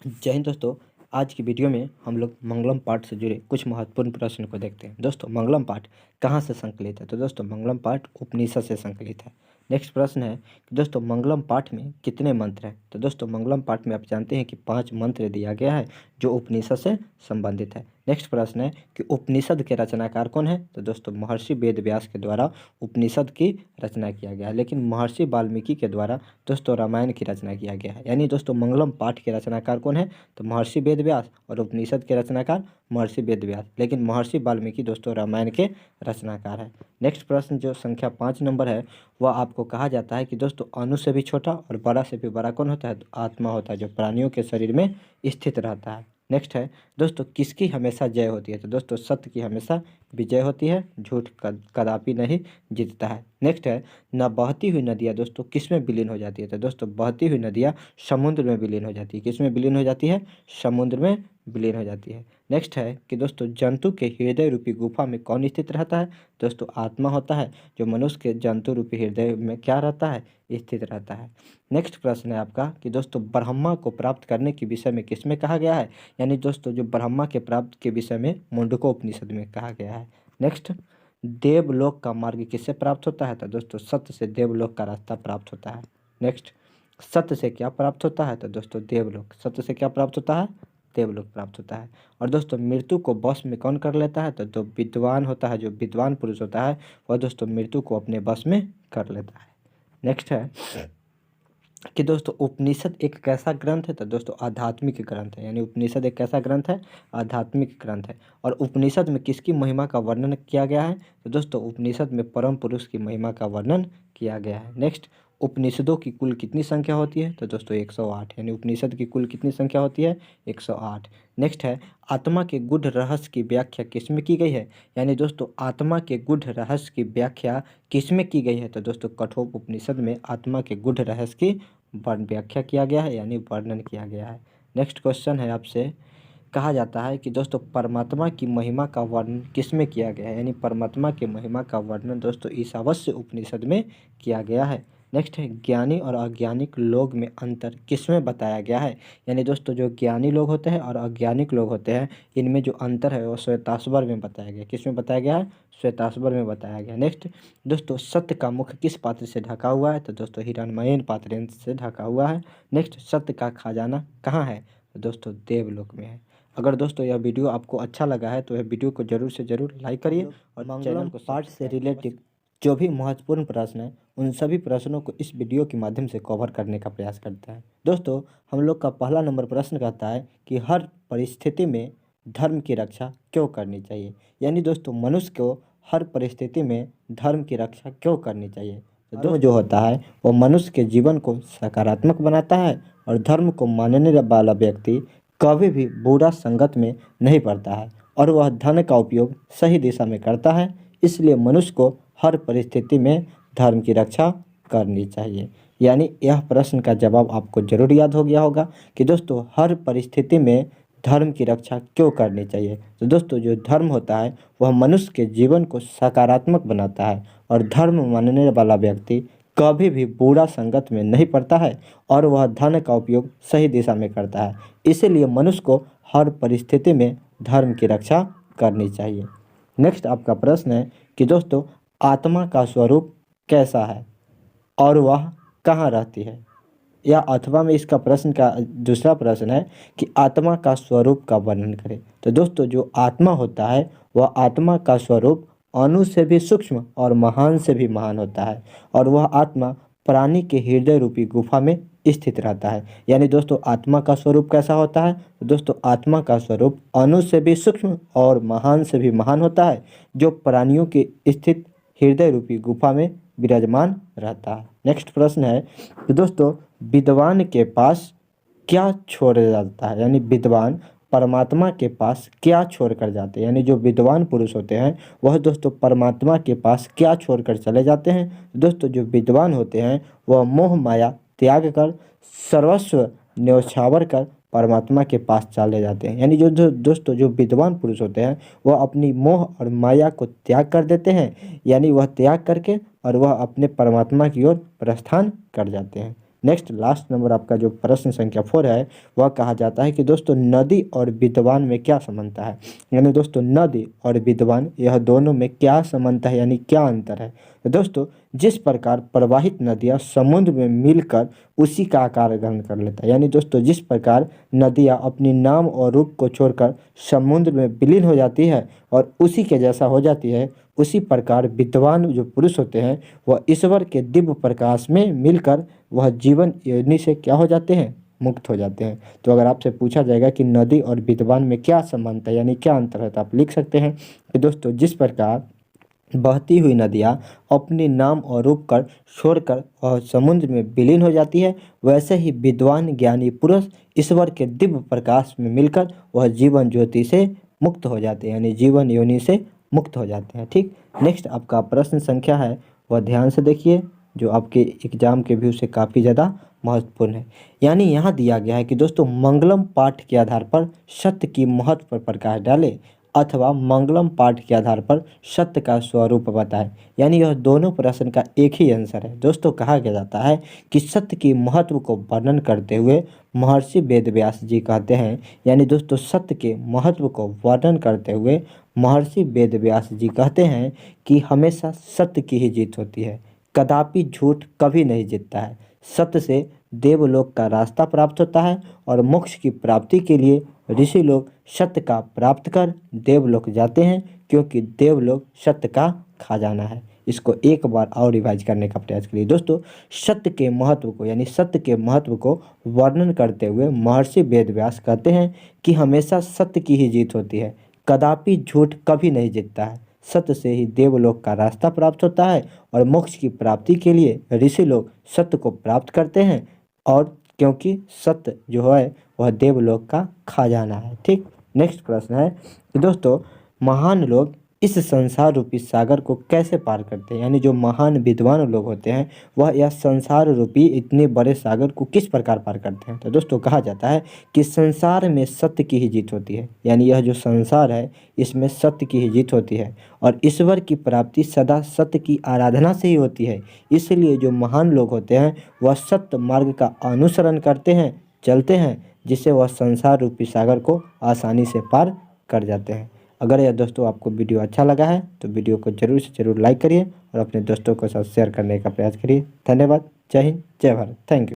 जय हिंद दोस्तों। आज की वीडियो में हम लोग मंगलम पाठ से जुड़े कुछ महत्वपूर्ण प्रश्न को देखते हैं। दोस्तों, मंगलम पाठ कहाँ से संकलित है? तो दोस्तों, मंगलम पाठ उपनिषद से संकलित है। नेक्स्ट प्रश्न है कि दोस्तों मंगलम पाठ में कितने मंत्र हैं? तो दोस्तों, मंगलम पाठ में आप जानते हैं कि 5 मंत्र दिया गया है जो उपनिषद से संबंधित है। नेक्स्ट प्रश्न है कि उपनिषद के रचनाकार कौन है? तो दोस्तों, महर्षि वेद व्यास के द्वारा उपनिषद की रचना किया गया है। लेकिन महर्षि वाल्मीकि के द्वारा दोस्तों रामायण की रचना किया गया है। यानी दोस्तों मंगलम पाठ के रचनाकार कौन है? तो महर्षि वेद व्यास, और उपनिषद के रचनाकार महर्षि वेद व्यास। लेकिन महर्षि वाल्मीकि दोस्तों रामायण के रचनाकार है। नेक्स्ट प्रश्न जो संख्या 5 नंबर है, वह आपको कहा जाता है कि दोस्तों अणु से भी छोटा और बड़ा से भी बड़ा कौन होता है? तो आत्मा होता है, जो प्राणियों के शरीर में स्थित रहता है। नेक्स्ट है दोस्तों, किसकी हमेशा जय होती है? तो दोस्तों सत्य की हमेशा विजय होती है, झूठ कदापि नहीं जीतता है। नेक्स्ट है, न बहती हुई नदियाँ दोस्तों किस में विलीन हो जाती है? तो दोस्तों बहती हुई नदियाँ समुद्र में विलीन हो जाती है। किस में विलीन हो जाती है? समुद्र में विलीन हो जाती है। नेक्स्ट है कि दोस्तों जंतु के हृदय रूपी गुफा में कौन स्थित रहता है? दोस्तों आत्मा होता है, जो मनुष्य के जंतु रूपी हृदय में क्या रहता है? स्थित रहता है। नेक्स्ट प्रश्न है आपका कि दोस्तों ब्रह्मा को प्राप्त करने के विषय में किस में कहा गया है? यानी दोस्तों जो ब्रह्मा के प्राप्त के विषय में मुंडकोपनिषद में कहा गया है। नेक्स्ट, देवलोक का मार्ग किससे प्राप्त होता है? तो दोस्तों सत्य से देवलोक का रास्ता प्राप्त होता है। नेक्स्ट, सत्य से क्या प्राप्त होता है? तो दोस्तों देवलोक। सत्य से क्या प्राप्त होता है? देवलोक प्राप्त होता है। और दोस्तों मृत्यु को वश में कौन कर लेता है? तो जो विद्वान होता है, जो विद्वान पुरुष होता है, वह दोस्तों मृत्यु को अपने वश में कर लेता है। नेक्स्ट है कि दोस्तों उपनिषद एक कैसा ग्रंथ है? तो दोस्तों आध्यात्मिक ग्रंथ है। यानी उपनिषद एक कैसा ग्रंथ है? आध्यात्मिक ग्रंथ है। और उपनिषद में किसकी महिमा का वर्णन किया गया है? तो दोस्तों उपनिषद में परम पुरुष की महिमा का वर्णन किया गया है। नेक्स्ट, उपनिषदों की कुल कितनी संख्या होती है? तो दोस्तों 108। यानी उपनिषद की कुल कितनी संख्या होती है? 108। नेक्स्ट है, आत्मा के गूढ़ रहस्य की व्याख्या किसमें की गई है? यानी दोस्तों आत्मा के गूढ़ रहस्य की व्याख्या किसमें की गई है? तो दोस्तों कठोप उपनिषद में आत्मा के गूढ़ रहस्य की व्याख्या किया गया है, यानी वर्णन किया गया है। नेक्स्ट क्वेश्चन है आपसे, कहा जाता है कि दोस्तों परमात्मा की महिमा का वर्णन किसमें किया गया है? यानी परमात्मा की महिमा का वर्णन दोस्तों ईशावास्य उपनिषद में किया गया है। नेक्स्ट है, ज्ञानी और अज्ञानिक लोग में अंतर किसमें बताया गया है? यानी दोस्तों जो ज्ञानी लोग होते हैं और अज्ञानिक लोग होते हैं, इनमें जो अंतर है वो श्वेताश्वर में बताया गया। किसमें बताया गया है? श्वेताश्वर में बताया गया। नेक्स्ट दोस्तों, सत्य का मुख किस पात्र से ढका हुआ है? तो दोस्तों हिरण्मयी पात्र से ढका हुआ है। नेक्स्ट, सत्य का खजाना कहाँ है? तो दोस्तों देवलोक में है। अगर दोस्तों यह वीडियो आपको अच्छा लगा है तो यह वीडियो को जरूर से जरूर लाइक करिए और चैनल को पाठ से रिलेटिव जो भी महत्वपूर्ण प्रश्न है उन सभी प्रश्नों को इस वीडियो के माध्यम से कवर करने का प्रयास करता है। दोस्तों हम लोग का पहला नंबर प्रश्न कहता है कि हर परिस्थिति में धर्म की रक्षा क्यों करनी चाहिए? यानी दोस्तों मनुष्य को हर परिस्थिति में धर्म की रक्षा क्यों करनी चाहिए? तो धर्म जो होता है वो मनुष्य के जीवन को सकारात्मक बनाता है और धर्म को मानने वाला व्यक्ति कभी भी बुरा संगत में नहीं पड़ता है और वह धन का उपयोग सही दिशा में करता है। इसलिए मनुष्य को हर परिस्थिति में धर्म की रक्षा करनी चाहिए। यानी यह प्रश्न का जवाब आपको जरूर याद हो गया होगा कि दोस्तों हर परिस्थिति में धर्म की रक्षा क्यों करनी चाहिए। तो दोस्तों जो धर्म होता है वह मनुष्य के जीवन को सकारात्मक बनाता है और धर्म मानने वाला व्यक्ति कभी भी बुरा संगत में नहीं पड़ता है और वह धन का उपयोग सही दिशा में करता है। इसीलिए मनुष्य को हर परिस्थिति में धर्म की रक्षा करनी चाहिए। नेक्स्ट आपका प्रश्न है कि दोस्तों आत्मा का स्वरूप कैसा है और वह कहाँ रहती है? या अथवा में इसका प्रश्न का दूसरा प्रश्न है कि आत्मा का स्वरूप का वर्णन करें। तो दोस्तों जो आत्मा होता है वह आत्मा का स्वरूप अणु से भी सूक्ष्म और महान से भी महान होता है और वह आत्मा प्राणी के हृदय रूपी गुफा में स्थित रहता है। यानी दोस्तों आत्मा का स्वरूप कैसा होता है? तो दोस्तों आत्मा का स्वरूप अणु से भी सूक्ष्म और महान से भी महान होता है, जो प्राणियों के स्थित हृदय रूपी गुफा में विराजमान रहता है। नेक्स्ट प्रश्न है कि दोस्तों विद्वान के पास क्या छोड़ जाता है? यानी विद्वान परमात्मा के पास क्या छोड़ कर जाते हैं? यानी जो विद्वान पुरुष होते हैं वह दोस्तों परमात्मा के पास क्या छोड़कर चले जाते हैं? दोस्तों जो विद्वान होते हैं वह मोह माया त्याग कर सर्वस्व न्यौछावर कर परमात्मा के पास चले जाते हैं। यानी जो दोस्तों जो विद्वान पुरुष होते हैं वह अपनी मोह और माया को त्याग कर देते हैं, यानी वह त्याग करके और वह अपने परमात्मा की ओर प्रस्थान कर जाते हैं। नेक्स्ट लास्ट नंबर आपका जो प्रश्न संख्या 4 है वह कहा जाता है कि दोस्तों नदी और विद्वान में क्या समानता है। यानी दोस्तों नदी और विद्वान यह दोनों में क्या समानता है यानी क्या अंतर है। तो दोस्तों जिस प्रकार प्रवाहित नदियाँ समुद्र में मिलकर उसी का आकार ग्रहण कर लेता है, यानी दोस्तों जिस प्रकार नदियाँ अपनी नाम और रूप को छोड़कर समुद्र में विलीन हो जाती है और उसी के जैसा हो जाती है, उसी प्रकार विद्वान जो पुरुष होते हैं वह ईश्वर के दिव्य प्रकाश में मिलकर वह जीवन योनि से क्या हो जाते हैं, मुक्त हो जाते हैं। तो अगर आपसे पूछा जाएगा कि नदी और विद्वान में क्या समानता है यानी क्या अंतर है, तो आप लिख सकते हैं कि दोस्तों जिस प्रकार बहती हुई नदियाँ अपने नाम और रूप कर छोड़कर और समुद्र में विलीन हो जाती है, वैसे ही विद्वान ज्ञानी पुरुष ईश्वर के दिव्य प्रकाश में मिलकर वह जीवन ज्योति से मुक्त हो जाते हैं, यानी जीवन योनि से मुक्त हो जाते हैं। ठीक, नेक्स्ट आपका प्रश्न संख्या है वह ध्यान से देखिए, जो आपके एग्जाम के व्यू से काफ़ी ज़्यादा महत्वपूर्ण है। यानी यहाँ दिया गया है कि दोस्तों मंगलम पाठ के आधार पर सत्य की महत्व पर प्रकाश डाले अथवा मंगलम पाठ के आधार पर सत्य का स्वरूप बताएं। यानी यह दोनों प्रश्न का एक ही आंसर है। दोस्तों कहा गया जाता है कि सत्य की महत्व को वर्णन करते हुए महर्षि वेदव्यास जी कहते हैं, यानी दोस्तों सत्य के महत्व को वर्णन करते हुए महर्षि वेदव्यास जी कहते हैं कि हमेशा सत्य की ही जीत होती है, कदापि झूठ कभी नहीं जीतता है। सत्य से देवलोक का रास्ता प्राप्त होता है और मोक्ष की प्राप्ति के लिए ऋषि लोग सत्य का प्राप्त कर देवलोक जाते हैं, क्योंकि देवलोक सत्य का खजाना है। इसको एक बार और रिवाइज करने का प्रयास करिए दोस्तों। सत्य के महत्व को यानी सत्य के महत्व को वर्णन करते हुए महर्षि वेदव्यास कहते हैं कि हमेशा सत्य की ही जीत होती है, कदापि झूठ कभी नहीं जीतता है। सत्य से ही देवलोक का रास्ता प्राप्त होता है और मोक्ष की प्राप्ति के लिए ऋषि लोग सत्य को प्राप्त करते हैं, और क्योंकि सत्य जो है वह देवलोक का खजाना है। ठीक, नेक्स्ट प्रश्न है कि दोस्तों महान लोग इस संसार रूपी सागर को कैसे पार करते हैं। यानी जो महान विद्वान लोग होते हैं वह यह संसार रूपी इतने बड़े सागर को किस प्रकार पार करते हैं। तो दोस्तों कहा जाता है कि संसार में सत्य की ही जीत होती है, यानी यह जो संसार है इसमें सत्य की ही जीत होती है और ईश्वर की प्राप्ति सदा सत्य की आराधना से ही होती है। इसलिए जो महान लोग होते हैं वह सत्य मार्ग का अनुसरण करते हैं, चलते हैं, जिससे वह संसार रूपी सागर को आसानी से पार कर जाते हैं। अगर यह दोस्तों आपको वीडियो अच्छा लगा है तो वीडियो को जरूर से जरूर लाइक करिए और अपने दोस्तों के साथ शेयर करने का प्रयास करिए। धन्यवाद। जय हिंद, जय भारत। Thank you.